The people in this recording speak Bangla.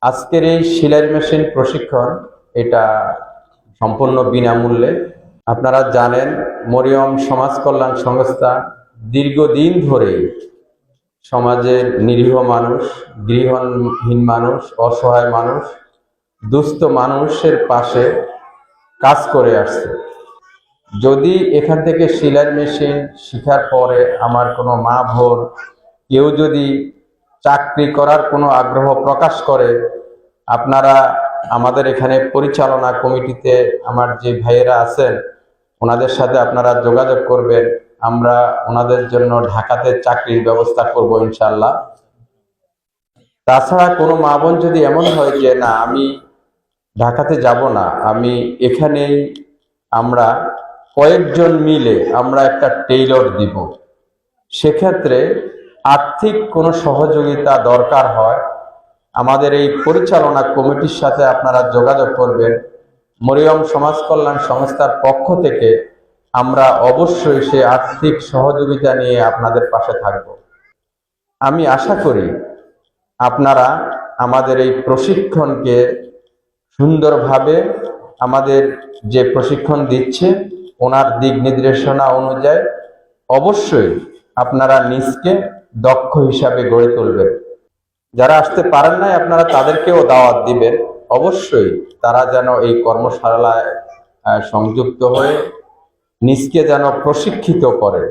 আজকের এই সেলাই মেশিন প্রশিক্ষণ এটা সম্পূর্ণ বিনামূল্যে। আপনারা জানেন মরিয়ম সমাজ কল্যাণ সংস্থা দীর্ঘদিন ধরে সমাজের নিরীহ মানুষ, গৃহহীন মানুষ, অসহায় মানুষ, দুস্থ মানুষের পাশে কাজ করে আসছে। যদি এখান থেকে সেলাই মেশিন শেখার পরে আমার কোনো মা বোন কেউ যদি চাকরি করার কোনো আগ্রহ প্রকাশ করে, আপনারা আমাদের এখানে পরিচালনা কমিটিতে আমার যে ভাইয়েরা আছেন ওনাদের সাথে আপনারা যোগাযোগ করবেন। আমরা ওনাদের জন্য ঢাকাতে চাকরির ব্যবস্থা করব ইনশাল্লাহ। তাছাড়া কোনো মা বোন যদি এমন হয় যে না আমি ঢাকাতে যাব না, আমি এখানেই, আমরা কয়েকজন মিলে আমরা একটা টেইলর দিব, সেক্ষেত্রে আর্থিক কোনো সহযোগিতা দরকার হয় আমাদের এই পরিচালনা কমিটির সাথে আপনারা যোগাযোগ করবেন। মরিয়ম সমাজ কল্যাণ সংস্থার পক্ষ থেকে আমরা অবশ্যই সে আর্থিক সহযোগিতা নিয়ে আপনাদের পাশে থাকব। আমি আশা করি আপনারা আমাদের এই প্রশিক্ষণকে সুন্দরভাবে, আমাদের যে প্রশিক্ষণ দিচ্ছে ওনার দিক নির্দেশনা অনুযায়ী অবশ্যই আপনারা নিজকে দক্ষ হিসাবে গড়ে তুলবেন। যারা আসতে পারেন নাই আপনারা তাদেরকেও দাওয়াত দিবেন, অবশ্যই তারা যেন এই কর্মশালায় সংযুক্ত হয়ে নিজকে যেন প্রশিক্ষিত করে।